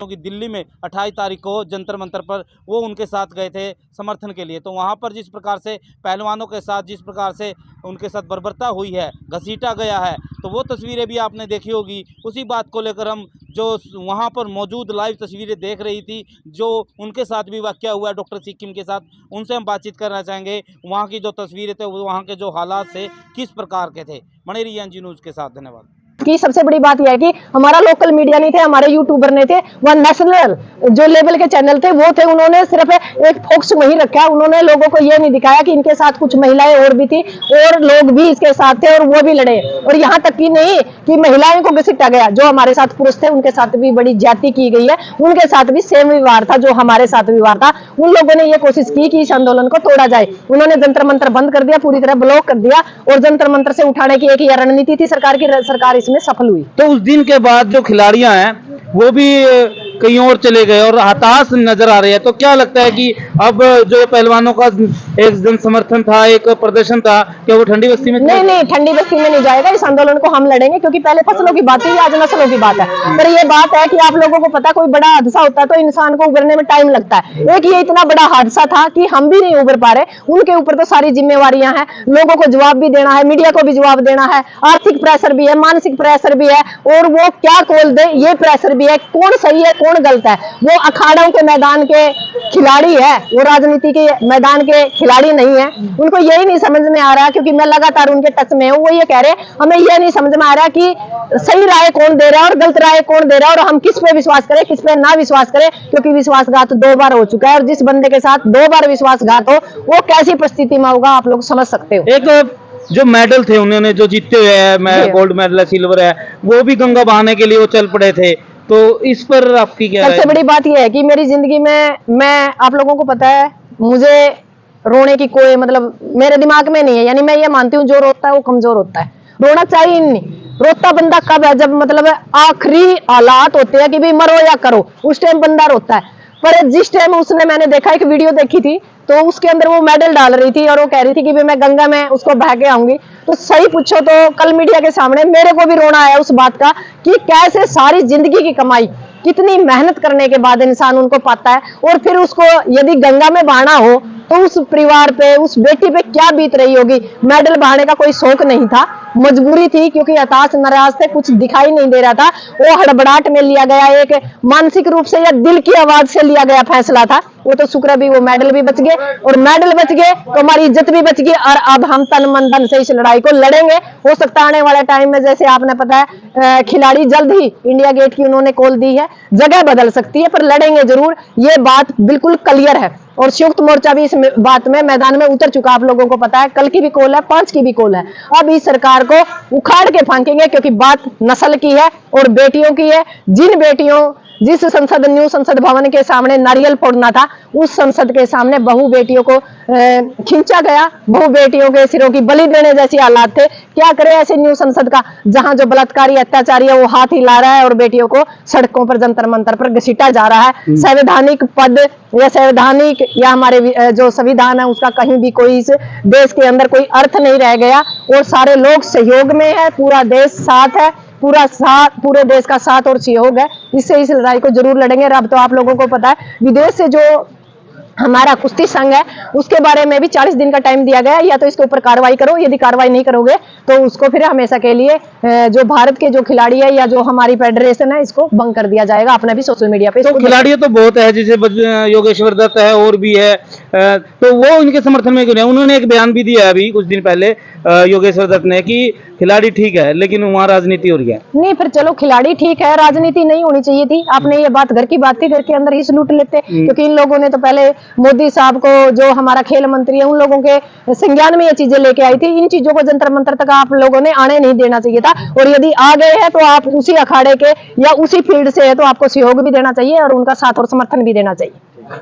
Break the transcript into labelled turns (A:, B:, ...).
A: क्योंकि दिल्ली में 28 तारीख को जंतर मंतर पर वो उनके साथ गए थे समर्थन के लिए। तो वहाँ पर जिस प्रकार से पहलवानों के साथ जिस प्रकार से उनके साथ बर्बरता हुई है, घसीटा गया है, तो वो तस्वीरें भी आपने देखी होगी। उसी बात को लेकर हम जो वहाँ पर मौजूद लाइव तस्वीरें देख रही थी, जो उनके साथ भी वाक़या हुआ है डॉक्टर सिक्किम के साथ, उनसे हम बातचीत करना चाहेंगे। वहाँ की जो तस्वीरें थे, वहाँ के जो हालात थे किस प्रकार के थे। बने रहिए एनजी न्यूज़ के साथ। धन्यवाद।
B: की सबसे बड़ी बात यह है कि हमारा लोकल मीडिया नहीं थे, हमारे यूट्यूबर नहीं थे, वह नेशनल जो लेवल के चैनल थे वो थे। उन्होंने सिर्फ एक फोकस वही रखा, उन्होंने लोगों को ये नहीं दिखाया कि इनके साथ कुछ महिलाएं और भी थी और लोग भी इसके साथ थे और वो भी लड़े। और यहाँ तक कि नहीं कि महिलाओं को घसीटा गया, जो हमारे साथ पुरुष थे उनके साथ भी बड़ी ज्यादती की गई है, उनके साथ भी सेम व्यवहार था जो हमारे साथ व्यवहार था। उन लोगों ने ये कोशिश की कि इस आंदोलन को तोड़ा जाए। उन्होंने जंतर मंतर बंद कर दिया, पूरी तरह ब्लॉक कर दिया और जंतर मंतर से उठाने की एक रणनीति थी सरकार की, सरकार इसमें सफल हुई।
A: तो उस दिन के बाद जो खिलाड़ियां हैं वो भी कहीं और चले गए और हताश नजर आ रहे हैं। तो क्या लगता है कि अब जो पहलवानों का एक जन समर्थन था, एक प्रदर्शन था, क्या वो ठंडी बस्ती में?
B: नहीं, ठंडी बस्ती में नहीं जाएगा। इस आंदोलन को हम लड़ेंगे, क्योंकि पहले फसलों की बात थी, आज नस्लों की बात है। पर ये बात है कि आप लोगों को पता, कोई बड़ा हादसा होता है तो इंसान को उभरने में टाइम लगता है। एक ये इतना बड़ा हादसा था कि हम भी नहीं उभर पा रहे, उनके ऊपर तो सारी जिम्मेवारियां हैं, लोगों को जवाब भी देना है, मीडिया को भी जवाब देना है, आर्थिक प्रेशर भी है, मानसिक प्रेशर भी है, और वो क्या कॉल दे ये प्रेशर भी है। कौन सही है कौन गलत है, वो अखाड़ों के मैदान के खिलाड़ी है, वो राजनीति के मैदान के खिलाड़ी नहीं है। उनको यही नहीं समझ में आ रहा, क्योंकि मैं लगातार उनके टच में हूँ, वो ये कह रहे हैं हमें यह नहीं समझ में आ रहा कि सही राय कौन दे रहा है और गलत राय कौन दे रहा है, और हम किस पे विश्वास करें किस पे ना विश्वास करें, क्योंकि विश्वासघात 2 बार हो चुका है। और जिस बंदे के साथ 2 बार विश्वासघात हो वो कैसी परिस्थिति में होगा आप लोग समझ सकते हो।
A: एक जो मेडल थे उन्होंने जो जीते हुए हैं, गोल्ड मेडल है, सिल्वर है, वो भी गंगा बहाने के लिए वो चल पड़े थे। तो इस पर आपकी क्या?
B: सबसे बड़ी बात यह है कि मेरी जिंदगी में, मैं आप लोगों को पता है, मुझे रोने की कोई मतलब मेरे दिमाग में नहीं है। यानी मैं ये मानती हूँ जो रोता है वो कमजोर होता है, रोना चाहिए नहीं। रोता बंदा कब है? जब मतलब आखिरी हालात होते हैं कि भाई मरो या करो, उस टाइम बंदा रोता है। पर जिस टाइम उसने, मैंने देखा एक वीडियो देखी थी तो उसके अंदर वो मेडल डाल रही थी और वो कह रही थी कि भाई मैं गंगा में उसको बहा के आऊंगी। तो सही पूछो तो कल मीडिया के सामने मेरे को भी रोना आया उस बात का कि कैसे सारी जिंदगी की कमाई, कितनी मेहनत करने के बाद इंसान उनको पाता है, और फिर उसको यदि गंगा में बहाना हो तो उस परिवार पे, उस बेटी पे क्या बीत रही होगी। मेडल बहाने का कोई शौक नहीं था, मजबूरी थी, क्योंकि हताश नाराज थे, कुछ दिखाई नहीं दे रहा था। वो हड़बड़ाहट में लिया गया, एक मानसिक रूप से या दिल की आवाज से लिया गया फैसला था। वो तो शुक्र भी वो मेडल भी बच गए, और मेडल बच गए तो हमारी इज्जत भी बच गई। और अब हम तन मन धन से इस लड़ाई को लड़ेंगे। हो सकता है आने वाले टाइम में, जैसे आपने पता है खिलाड़ी जल्द ही इंडिया गेट की उन्होंने कॉल दी है, जगह बदल सकती है, पर लड़ेंगे जरूर, ये बात बिल्कुल क्लियर है। और संयुक्त मोर्चा भी इस बात में मैदान में उतर चुका, आप लोगों को पता है। कल की भी कॉल है, 5 की भी कॉल है। अब इस सरकार को उखाड़ के फेंकेंगे, क्योंकि बात नस्ल की है और बेटियों की है। जिन बेटियों, जिस संसद, न्यू संसद भवन के सामने नारियल फोड़ना था, उस संसद के सामने बहु बेटियों को खींचा गया, बहु बेटियों के सिरों की बलि देने जैसी हालात थे। क्या करे ऐसे न्यू संसद का, जहां जो बलात्कारी अत्याचारी है वो हाथ हिला रहा है और बेटियों को सड़कों पर जंतर मंतर पर घसीटा जा रहा है। संवैधानिक पद या संवैधानिक या हमारे जो संविधान है उसका कहीं भी कोई इस देश के अंदर कोई अर्थ नहीं रह गया, और सारे लोग सहयोग में है, पूरा देश साथ है, पूरे देश का साथ और सहयोग है। इससे इस लड़ाई को जरूर लड़ेंगे। अब तो आप लोगों को पता है विदेश से जो हमारा कुश्ती संघ है उसके बारे में भी 40 दिन का टाइम दिया गया है, या तो इसके ऊपर कार्रवाई करो, यदि कार्रवाई नहीं करोगे तो उसको फिर हमेशा के लिए जो भारत के जो खिलाड़ी है या जो हमारी फेडरेशन है इसको भंग कर दिया जाएगा। अपना भी सोशल मीडिया पे
A: तो खिलाड़ी तो बहुत है, जैसे योगेश्वर दत्त है और भी है, तो वो इनके समर्थन में क्यों नहीं? उन्होंने एक बयान भी दिया अभी कुछ दिन पहले योगेश्वर दत्त ने कि खिलाड़ी ठीक है लेकिन वहाँ राजनीति हो रही है।
B: नहीं, फिर चलो खिलाड़ी ठीक है, राजनीति नहीं होनी चाहिए थी। आपने ये बात घर की बात थी, घर के अंदर ही लूट लेते, क्योंकि इन लोगों ने तो पहले मोदी साहब को, जो हमारा खेल मंत्री है, उन लोगों के संज्ञान में ये चीजें लेके आई थी। इन चीजों को जंतर मंतर तक आप लोगों ने आने नहीं देना चाहिए था, और यदि आ गए हैं तो आप उसी अखाड़े के या उसी फील्ड से है तो आपको सहयोग भी देना चाहिए और उनका साथ और समर्थन भी देना चाहिए।